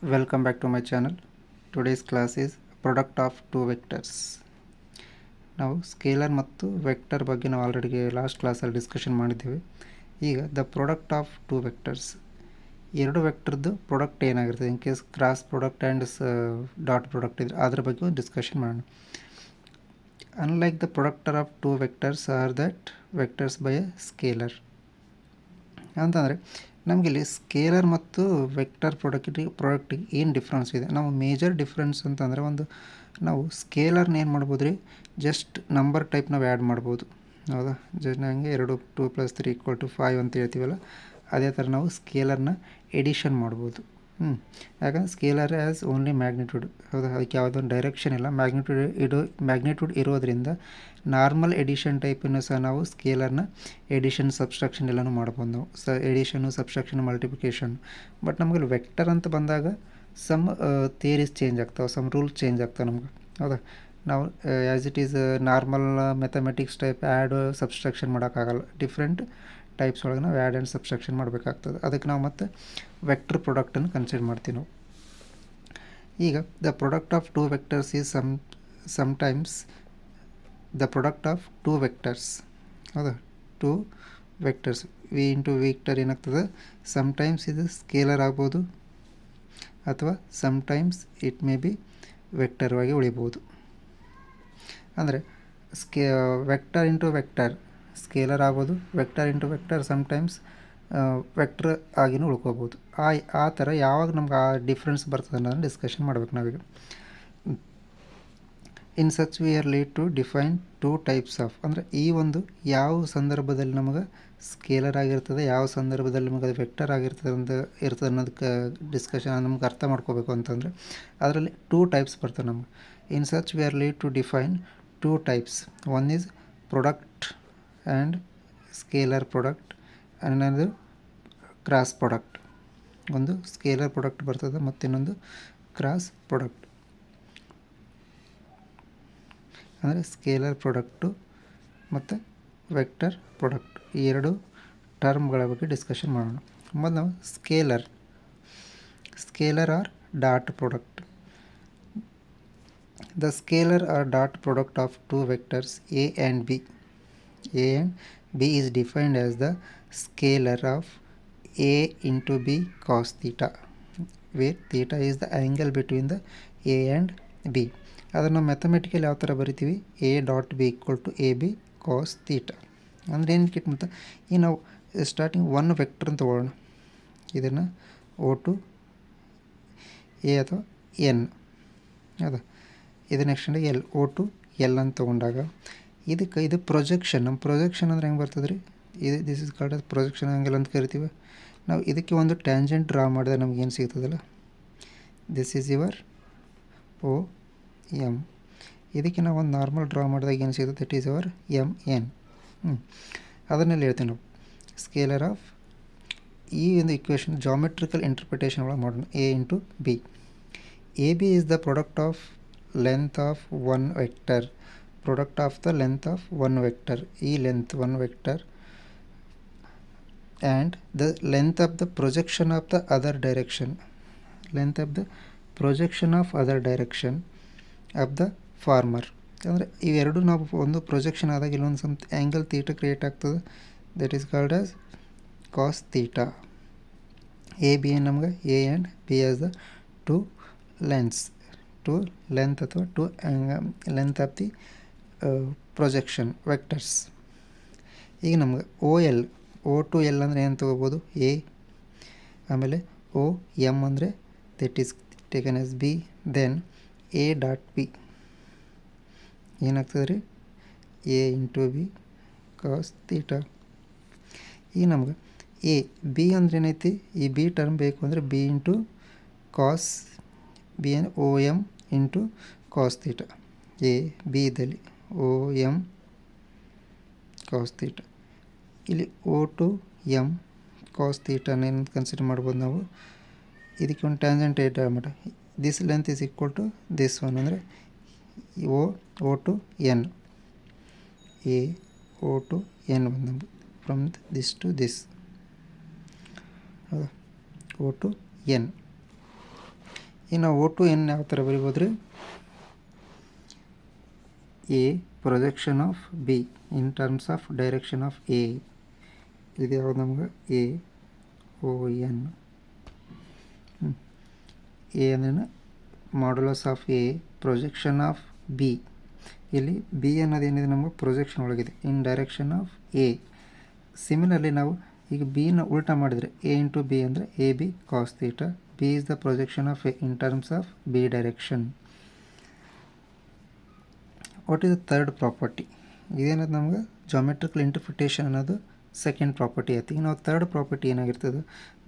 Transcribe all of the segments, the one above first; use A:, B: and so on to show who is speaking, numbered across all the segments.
A: Welcome back to my channel. Today's class is product of two vectors. ನಾವು scalar ಮತ್ತು vector ಬಗ್ಗೆ ನಾವು already last ಕ್ಲಾಸಲ್ಲಿ discussion ಮಾಡಿದ್ದೇವೆ. ಈಗ the product of two vectors, ಎರಡು ವೆಕ್ಟರ್ದು ಪ್ರಾಡಕ್ಟ್ ಏನಾಗಿರ್ತದೆ, in case cross product and dot product ಇದ್ರೆ ಅದ್ರ ಬಗ್ಗೆ ಒಂದು ಡಿಸ್ಕಷನ್ ಮಾಡೋಣ. Unlike the product of two vectors are that vectors by a scalar ಅಂತಂದರೆ ನಮಗಿಲ್ಲಿ ಸ್ಕೇಲರ್ ಮತ್ತು ವೆಕ್ಟರ್ ಪ್ರಾಡಕ್ಟಿಗೆ ಏನು ಡಿಫ್ರೆನ್ಸ್ ಇದೆ. ನಾವು ಮೇಜರ್ ಡಿಫ್ರೆನ್ಸ್ ಅಂತಂದರೆ ಒಂದು ನಾವು ಸ್ಕೇಲರ್ನ ಏನು ಮಾಡ್ಬೋದು ರೀ, ಜಸ್ಟ್ ನಂಬರ್ ಟೈಪ್ ನಾವು ಆ್ಯಡ್ ಮಾಡ್ಬೋದು. ಹೌದಾ, ಜಸ್ಟ್ ನನಗೆ 2 2 + 3 = 5 ಅಂತ ಹೇಳ್ತೀವಲ್ಲ, ಅದೇ ಥರ ನಾವು ಸ್ಕೇಲರ್ನ ಎಡಿಷನ್ ಮಾಡ್ಬೋದು. ಯಾಕಂದರೆ ಸ್ಕೇಲರ್ ಆ್ಯಸ್ ಓನ್ಲಿ ಮ್ಯಾಗ್ನಿಟ್ಯೂಡ್. ಹೌದಾ, ಅದಕ್ಕೆ ಯಾವುದೊಂದು ಡೈರೆಕ್ಷನ್ ಇಲ್ಲ. ಮ್ಯಾಗ್ನಿಟ್ಯೂಡ್ ಇರೋದ್ರಿಂದ ನಾರ್ಮಲ್ ಎಡಿಷನ್ ಟೈಪನ್ನು ಸಹ ನಾವು ಸ್ಕೇಲರ್ನ ಎಡಿಷನ್ ಸಬ್ಸ್ಟ್ರಾಕ್ಷನ್ ಎಲ್ಲನೂ ಮಾಡ್ಬೋದು. ನಾವು ಎಡಿಷನು, ಸಬ್ಸ್ಟ್ರಾಕ್ಷನ್, ಮಲ್ಟಿಪ್ಲಿಕೇಶನ್. ಬಟ್ ನಮಗೆ ವೆಕ್ಟರ್ ಅಂತ ಬಂದಾಗ ಸಮ್ ಥಿಯರೀಸ್ ಚೇಂಜ್ ಆಗ್ತಾವೆ, ಸಮ್ ರೂಲ್ಸ್ ಚೇಂಜ್ ಆಗ್ತಾವೆ ನಮ್ಗೆ. ಹೌದಾ, ನಾವು as it is normal mathematics type add subtraction ಮಾಡೋಕ್ಕಾಗಲ್ಲ. ಡಿಫ್ರೆಂಟ್ ಟೈಪ್ಸ್ ಒಳಗೆ ನಾವು ಆ್ಯಡ್ ಆ್ಯಂಡ್ ಸಬ್ಸ್ಟ್ರಾಕ್ಷನ್ ಮಾಡಬೇಕಾಗ್ತದೆ. ಅದಕ್ಕೆ ನಾವು ಮತ್ತೆ ವೆಕ್ಟರ್ ಪ್ರಾಡಕ್ಟನ್ನು ಕನ್ಸಿಡರ್ ಮಾಡ್ತೀವಿ ನಾವು. ಈಗ the product of two vectors is sometimes the product of two vectors. ಹೌದಾ, two vectors we into vector ಏನಾಗ್ತದೆ, ಸಮ್ಟೈಮ್ಸ್ ಇದು ಸ್ಕೇಲರ್ ಆಗ್ಬೋದು ಅಥವಾ sometimes it may be vector ಆಗಿ ಉಳಿಬೋದು. ಅಂದರೆ ವೆಕ್ಟರ್ ಇಂಟು ವೆಕ್ಟರ್ ಸ್ಕೇಲರ್ ಆಗ್ಬೋದು, vector into vector sometimes vector ಆಗಿನೂ ಉಳ್ಕೋಬೋದು. ಆ ಥರ ಯಾವಾಗ ನಮ್ಗೆ ಆ ಡಿಫ್ರೆನ್ಸ್ ಬರ್ತದೆ ಅನ್ನೋದನ್ನು ಡಿಸ್ಕಷನ್ ಮಾಡ್ಬೇಕು ನಾವೀಗ. In such we are lead to define two types of, ಅಂದರೆ ಈ ಒಂದು ಯಾವ ಸಂದರ್ಭದಲ್ಲಿ ನಮಗೆ ಸ್ಕೇಲರ್ ಆಗಿರ್ತದೆ, ಯಾವ ಸಂದರ್ಭದಲ್ಲಿ ನಮಗೆ ಅದು ವೆಕ್ಟರ್ ಆಗಿರ್ತದೆ ಅನ್ನೋದಕ್ಕೆ ಡಿಸ್ಕಷನ್ ನಮ್ಗೆ ಅರ್ಥ ಮಾಡ್ಕೋಬೇಕು ಅಂತಂದರೆ ಅದರಲ್ಲಿ ಟೂ ಟೈಪ್ಸ್ ಬರ್ತವೆ ನಮ್ಗೆ. In such we are lead to define two types. One is product and scalar product, ಅನ್ನೋದು ಕ್ರಾಸ್ ಪ್ರಾಡಕ್ಟ್. ಒಂದು ಸ್ಕೇಲರ್ ಪ್ರಾಡಕ್ಟ್ ಬರ್ತದೆ ಮತ್ತು ಇನ್ನೊಂದು ಕ್ರಾಸ್ ಪ್ರಾಡಕ್ಟ್. ಅಂದರೆ ಸ್ಕೇಲರ್ ಪ್ರಾಡಕ್ಟು ಮತ್ತು ವೆಕ್ಟರ್ ಪ್ರಾಡಕ್ಟ್, ಈ ಎರಡು ಟರ್ಮ್ಗಳ ಬಗ್ಗೆ ಡಿಸ್ಕಷನ್ ಮಾಡೋಣ. ಮೊದಲು ನಾವು scalar or dot product. The scalar or dot product of two vectors A and B. A and B is defined as the scalar of A into B cos theta, where theta is the angle between the A and B. ಅದನ್ನು mathematical ಯಾವ ಥರ ಬರಿತೀವಿ, A.B = AB cos theta. ಅಂದರೆ ಏನಕ್ಕೆ ಮತ್ತು ಈ ನಾವು starting one vector ಅಂತ ತಗೊಳ್ಳೋಣ. ಇದನ್ನು O2 A ಅಥವಾ N, ಹೌದಾ, ಇದು ನೆಕ್ಸ್ಟ್ L, O2 L ಅಂತ ತೊಗೊಂಡಾಗ ಇದು ಪ್ರೊಜೆಕ್ಷನ್. ನಮ್ಮ ಪ್ರೊಜೆಕ್ಷನ್ ಅಂದರೆ ಹೆಂಗೆ ಬರ್ತದೆ ರೀ, this is called projection angle ಅಂತ ಕರಿತೀವಿ ನಾವು. ಇದಕ್ಕೆ ಒಂದು ಟ್ಯಾಂಜೆಂಟ್ ಡ್ರಾ ಮಾಡಿದ್ರೆ ನಮ್ಗೆ ಏನು ಸಿಗ್ತದಲ್ಲ, ದಿಸ್ ಈಸ್ ಯುವರ್ OM. ಇದಕ್ಕೆ ನಾವು ಒಂದು ನಾರ್ಮಲ್ ಡ್ರಾ ಮಾಡಿದಾಗ ಏನು ಸಿಗ್ತದೆ, ದಟ್ ಈಸ್ ಅವರ್ MN. ಅದನ್ನೆಲ್ಲ ಹೇಳ್ತೀವಿ ನಾವು. ಸ್ಕೇಲರ್ ಆಫ್ ಈ ಒಂದು ಇಕ್ವೇಷನ್ ಜಾಮೆಟ್ರಿಕಲ್ ಇಂಟರ್ಪ್ರಿಟೇಷನ್ ಒಳಗೆ ಮಾಡೋಣ. A into B. AB is the product of length of one vector. Product of the length of one vector, ಈ length one vector, and the length of the projection of the other direction, length of the projection of other direction of the former. ಅಂದರೆ ಇವೆರಡು ನಾವು ಒಂದು projection ಆದಾಗ ಇಲ್ಲೊಂದು some angle theta create ಆಗ್ತದೆ, that is called as cos theta. AB ನಮ್ಗೆ A and B as the two length ಅಥವಾ two length of the projection vectors. ಈಗ ನಮ್ಗೆ O2L ಅಂದರೆ ಏನು ತೊಗೋಬೋದು, A. ಆಮೇಲೆ OM ಅಂದರೆ that is taken as B. Then A.B ಏನಾಗ್ತದೆ ರೀ, A into B cos theta. ಈಗ ನಮ್ಗೆ B ಅಂದ್ರೆ ಏನೈತಿ, ಈ B ಟರ್ಮ್ ಬೇಕು ಅಂದರೆ B ಇಂಟು ಕಾಸ್ B ಅಂದರೆ OM into cos theta. B ಇದ್ದಲ್ಲಿ OM ಕಾಸ್ ತೀಟ. ಇಲ್ಲಿ O2M ಕಾಸ್ ತೀಟನ ಏನು ಕನ್ಸಿಡರ್ ಮಾಡ್ಬೋದು ನಾವು. ಇದಕ್ಕೆ ಒಂದು ಟ್ಯಾಂಜೆಂಟ್ ಏಟ್ ಆಗ್ಬಿಟ್ಟು this length is equal to this one, ಅಂದರೆ O2N. O2N ಬಂದು ಫ್ರಮ್ ದಿಸ್ ಟು ದಿಸ್, ಹೌದಾ, O2N. ಇನ್ನು O2N ಯಾವ ಥರ ಬರಿಬೋದು? A projection of B in terms of direction of A. ಇದು ಯಾವುದು ನಮ್ಗೆ AON. A ಅಂದ್ರೆ modulus of A projection of B. ಇಲ್ಲಿ B ಅನ್ನೋದೇನಿದೆ ನಮಗೆ ಪ್ರೊಜೆಕ್ಷನ್ ಒಳಗಿದೆ in direction of A. Similarly ನಾವು ಈಗ ಬಿನ ಉಲ್ಟಾ ಮಾಡಿದರೆ A ಇಂಟು B ಅಂದರೆ AB cos theta. B is the projection of A in terms of B direction. What is the third property? ಇದೇನದು ನಮ್ಗೆ ಜಾಮೆಟ್ರಿಕಲ್ ಇಂಟರ್ಪ್ರಿಟೇಷನ್ ಅನ್ನೋದು ಸೆಕೆಂಡ್ ಪ್ರಾಪರ್ಟಿ ಆಯ್ತು. ಈಗ ನಾವು ಥರ್ಡ್ ಪ್ರಾಪರ್ಟಿ ಏನಾಗಿರ್ತದೆ?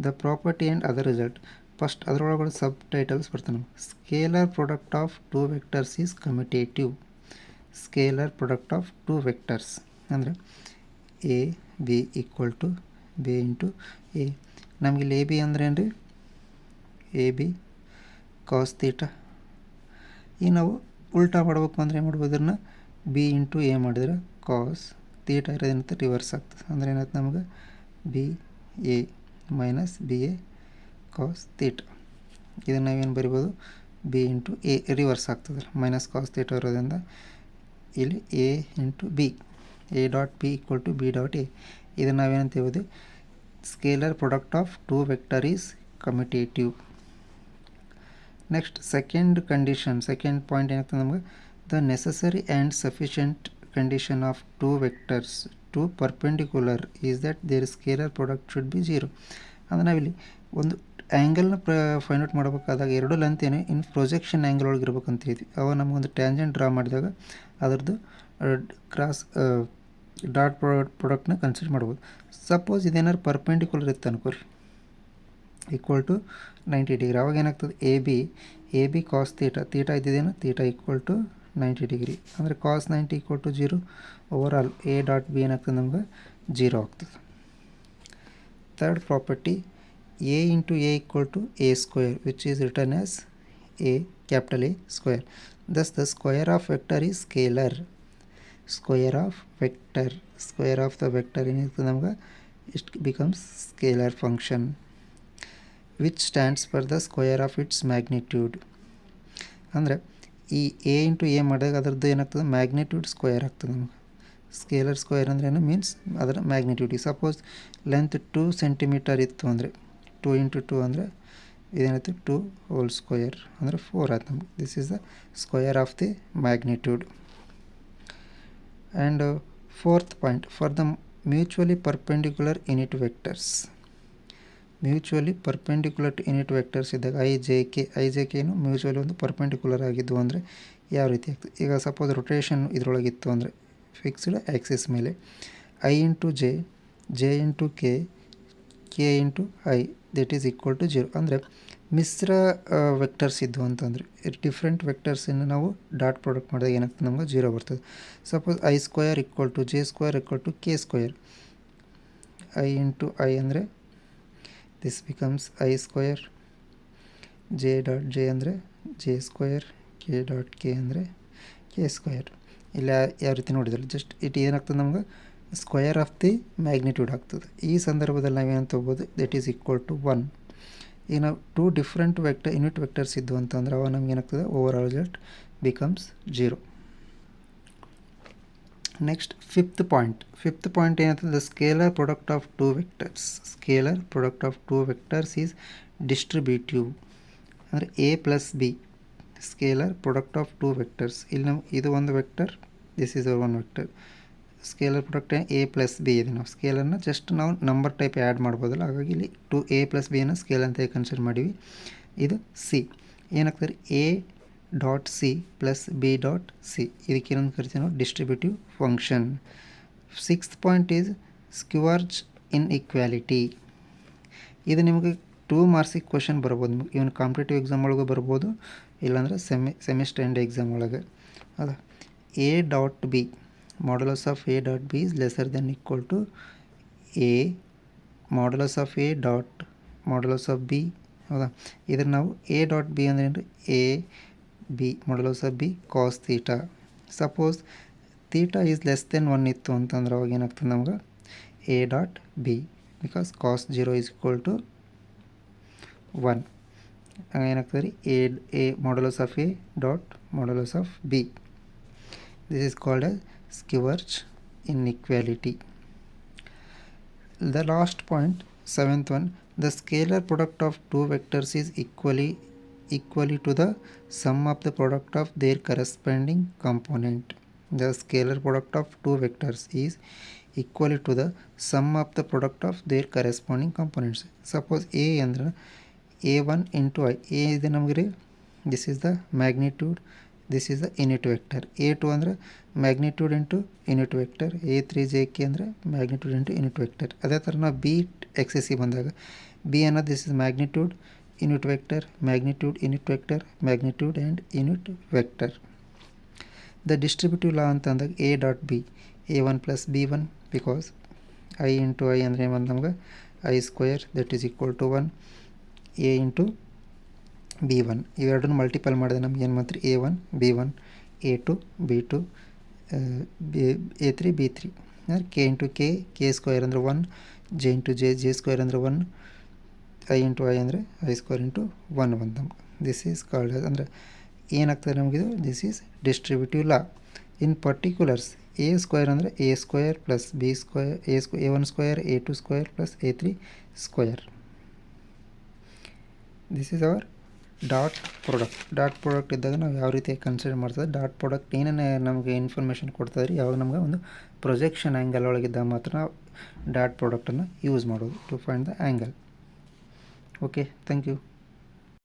A: The property and other result. First ಅದರೊಳಗಡೆ subtitles ಬರ್ತಾವೆ ನಮ್ಗೆ. Scalar product of two vectors is commutative. Scalar product of two vectors ಅಂದರೆ A B equal to B into A. ನಮಗಿಲ್ಲಿ A B ಅಂದ್ರೆ ಏನು ರೀ? A B cos theta. ಈಗ ನಾವು ಉಲ್ಟಾ ಮಾಡಬೇಕು ಅಂದರೆ ಏನು ಮಾಡ್ಬೋದು? ಅದನ್ನು ಬಿ ಇಂಟು ಎ ಮಾಡಿದ್ರೆ ಕಾಸ್ ತೀಟ ಇರೋದೇನಂತ ರಿವರ್ಸ್ ಆಗ್ತದೆ. ಅಂದರೆ ಏನಾಯ್ತು ನಮಗೆ? B A minus B A cos theta. ಇದನ್ನು ನಾವೇನು ಬರಿಬೋದು? ಬಿ ಇಂಟು ಎ ರಿವರ್ಸ್ ಆಗ್ತದೆ ಮೈನಸ್ ಕಾಸ್ ತೀಟ ಇರೋದ್ರಿಂದ ಇಲ್ಲಿ A into B, A dot B equal to B dot A. ಇದನ್ನು ನಾವೇನಂತ ಹೇಳ್ಬೋದು? Scalar product of two vector is commutative. Next second condition, second point ಏನಾಗ್ತದೆ ನಮಗೆ? The necessary and sufficient condition of two vectors to perpendicular is that their scalar product should be 0. ಅಂದರೆ ನಾವಿಲ್ಲಿ ಒಂದು ಆ್ಯಂಗಲ್ನ find out ಮಾಡಬೇಕಾದಾಗ ಎರಡು length ಏನು ಇನ್ projection angle ಒಳಗೆ ಇರ್ಬೇಕಂತ ಹೇಳಿದ್ವಿ. ಅವಾಗ ನಮಗೊಂದು ಟ್ಯಾಂಜೆಂಟ್ ಡ್ರಾ ಮಾಡಿದಾಗ ಅದರದ್ದು ಕ್ರಾಸ್ ಡಾಟ್ ಪ್ರಾಡಕ್ಟ್ನ ಕನ್ಸಿಡರ್ ಮಾಡ್ಬೋದು. ಸಪೋಸ್ ಇದೇನಾದ್ರು ಪರ್ಪೆಂಡಿಕ್ಯುಲರ್ ಇತ್ತು ಅನ್ಕೋರಿ, ಈಕ್ವಲ್ ಟು 90 ಡಿಗ್ರಿ. ಅವಾಗ ಏನಾಗ್ತದೆ? ಎ ಬಿ ಕಾಸ್ ತೀಟ ಇದ್ದಿದ್ದೇನು? Theta equal to 90 degree. ಅಂದರೆ cos 90 equal to 0. Over all A dot B ಏನಾಗ್ತದೆ ನಮ್ಗೆ? 0 ಆಗ್ತದೆ. Third property, A into A equal to A square which is return as a capital A square. Thus the square of vector is scalar. Square of vector, square of the vector ಏನಿರ್ತದೆ ನಮ್ಗೆ? It becomes scalar function which stands for the square of it's magnitude. ಅಂದರೆ ಈ A into A ಮಾಡಿದಾಗ ಅದರದ್ದು ಏನಾಗ್ತದೆ? Magnitude square ಆಗ್ತದೆ ನಮಗೆ. Scalar square ಅಂದರೆ ಏನು? ಮೀನ್ಸ್ ಅದರ ಮ್ಯಾಗ್ನಿಟ್ಯೂಡ್. ಸಪೋಸ್ ಲೆಂತ್ 2 ಸೆಂಟಿಮೀಟರ್ ಇತ್ತು ಅಂದರೆ 2 ಇಂಟು 2 ಅಂದರೆ ಇದೇನಾಯ್ತು? 2 ಹೋಲ್ ಸ್ಕ್ವೇರ್ ಅಂದರೆ 4 ಆಯ್ತು ನಮಗೆ. This is the square of the magnitude. And fourth point, for the mutually perpendicular unit vectors. Mutually perpendicular two unit vectors ಇದ್ದಾಗ ಐ ಜೆ ಕೆನು mutually ಒಂದು perpendicular ಆಗಿದ್ದು ಅಂದರೆ ಯಾವ ರೀತಿ ಆಗ್ತದೆ? ಈಗ ಸಪೋಸ್ ರೊಟೇಷನ್ ಇದರೊಳಗಿತ್ತು ಅಂದರೆ ಫಿಕ್ಸ್ಡ್ ಆ್ಯಕ್ಸಿಸ್ ಮೇಲೆ I into J into K into I that is equal to 0. ಅಂದರೆ ಮಿಶ್ರ ವೆಕ್ಟರ್ಸ್ ಇದ್ದು ಅಂತಂದರೆ ಡಿಫ್ರೆಂಟ್ ವೆಕ್ಟರ್ಸನ್ನು ನಾವು ಡಾಟ್ ಪ್ರಾಡಕ್ಟ್ ಮಾಡಿದಾಗ ಏನಾಗ್ತದೆ? ನಮ್ಗೆ 0 ಬರ್ತದೆ. Suppose I square equal to J square equal to K square. I into I ಅಂದರೆ this becomes I square, J dot J ಅಂದರೆ J square, K dot K ಅಂದರೆ ಕೆ ಸ್ಕ್ವೇರ್. ಇಲ್ಲ ಯಾವ ರೀತಿ ನೋಡಿದ್ರೆ ಜಸ್ಟ್ ಇಟ್ ಏನಾಗ್ತದೆ ನಮ್ಗೆ? ಸ್ಕ್ವೇರ್ ಆಫ್ ದಿ ಮ್ಯಾಗ್ನಿಟ್ಯೂಡ್ ಆಗ್ತದೆ. ಈ ಸಂದರ್ಭದಲ್ಲಿ ನಾವೇನು ತೊಗೋಬೋದು? That is equal to 1. ಈಗ ನಾವು 2 ಡಿಫ್ರೆಂಟ್ ಯೂನಿಟ್ ವೆಕ್ಟರ್ಸ್ ಇದ್ದು ಅಂತಂದ್ರೆ ಅವಾಗ ನಮ್ಗೆ ಏನಾಗ್ತದೆ? Over all result becomes 0. Next fifth point ಏನಾಗ್ತದೆ? The scalar product of two vectors. Scalar product of two vectors is distributive. ಅಂದರೆ A plus B scalar product of two vectors. ಇಲ್ಲಿ ನಾವು ಇದು ಒಂದು vector, this is one vector. Scalar product A plus B ಇದೆ. ನಾವು ಸ್ಕೇಲರ್ನ just ನಾವು number type add ಮಾಡ್ಬೋದಲ್ಲ, ಹಾಗಾಗಿ ಇಲ್ಲಿ ಟು ಎ ಪ್ಲಸ್ ಬಿಯನ್ನು ಸ್ಕೇಲ್ ಅಂತ ಕನ್ಸಿಡರ್ ಮಾಡೀವಿ. ಇದು ಸಿ ಏನಾಗ್ತದೆ? A dot C plus B dot C. ಇದಕ್ಕೆ ಏನಂತ ಕರಿತೀವಿ ನಾವು? Distributive function. Sixth point is Schwarz inequality. ಇದು ನಿಮಗೆ 2 ಮಾರ್ಕ್ಸಿಗೆ ಕ್ವಶನ್ ಬರ್ಬೋದು. ಇವನು ಕಾಂಪಿಟೇಟಿವ್ ಎಕ್ಸಾಮ್ ಒಳಗೆ ಬರ್ಬೋದು, ಇಲ್ಲಾಂದರೆ ಸೆಮಿಸ್ಟರ್ ಎಂಡ್ ಎಕ್ಸಾಮ್ ಒಳಗೆ. ಹೌದಾ? A dot B modulus of A dot B is lesser than equal to A modulus of A dot modulus of B. ಹೌದಾ? ಇದನ್ನು ನಾವು ಎ ಡಾಟ್ ಬಿ ಅಂದರೆ ಏನು? A B modulus of B cos theta. Suppose theta is less than 1 ಇತ್ತು ಅಂತಂದ್ರೆ ಅವಾಗ ಏನಾಗ್ತದೆ ನಮ್ಗೆ? A dot B because cos 0 is equal to 1. ಏನಾಗ್ತದೆ ರೀ A modulus of A dot modulus of B. This is called as Schwarz inequality. The last point, seventh one, the scalar product of two vectors is equally to the sum of the product of their corresponding component. The scalar product of two vectors is equally to the sum of the product of their corresponding components. Suppose A ಅಂದ್ರೆ a1 into I. A ಇದೆ ನಮಗೆ this is the magnitude, this is the unit vector. a2 ಅಂದರೆ magnitude into unit vector, a3 jk ಅಂದರೆ magnitude into unit vector. ಅದೇ ಥರ ನಾವು B ಎಕ್ಸೆಸಿ ಬಂದಾಗ ಬಿ ಅನ್ನೋದು this is magnitude unit vector, magnitude unit vector, magnitude and unit vector. The distributive law ಅಂತ ಅಂದಾಗ A dot B a1 plus b1 because I into I ಅಂದರೆ ಏನು ಬಂದು ನಮ್ಗೆ I square that is equal to 1 A into b1. ಇವೆರಡನ್ನು multiple ಮಾಡಿದ್ರೆ ನಮ್ಗೆ ಏನು ಮಾತ್ರ a1 b1 a2 b2 a3 b3 K into K square ಅಂದರೆ 1, ಜೆ ಇಂಟು ಜೆ ಸ್ಕ್ವೇರ್ ಅಂದರೆ 1, ಐ ಇಂಟು ಐ ಅಂದರೆ ಐ ಸ್ಕ್ವೇರ್ ಇಂಟು 1 ಬಂದು ನಮ್ಗೆ ದಿಸ್ ಈಸ್ ಕಾಲ್ಡ್ ಅಂದರೆ ಏನಾಗ್ತದೆ ನಮಗಿದು this is distributive law. In particulars A square ಅಂದರೆ A square plus B square a1 square a2 square plus a3 square. This is our dot product ಇದ್ದಾಗ ನಾವು ಯಾವ ರೀತಿ ಕನ್ಸಿಡರ್ ಮಾಡ್ತದೆ ಡಾಟ್ ಪ್ರಾಡಕ್ಟ್ ಏನೇನು ನಮಗೆ ಇನ್ಫಾರ್ಮೇಷನ್ ಕೊಡ್ತದೆ ರೀ ಯಾವಾಗ ನಮ್ಗೆ ಒಂದು ಪ್ರೊಜೆಕ್ಷನ್ ಆ್ಯಂಗಲ್ ಒಳಗಿದ್ದಾಗ ಮಾತ್ರ ನಾವು ಡಾಟ್ ಪ್ರಾಡಕ್ಟನ್ನು ಯೂಸ್ ಮಾಡೋದು to find the angle. Okay, thank you.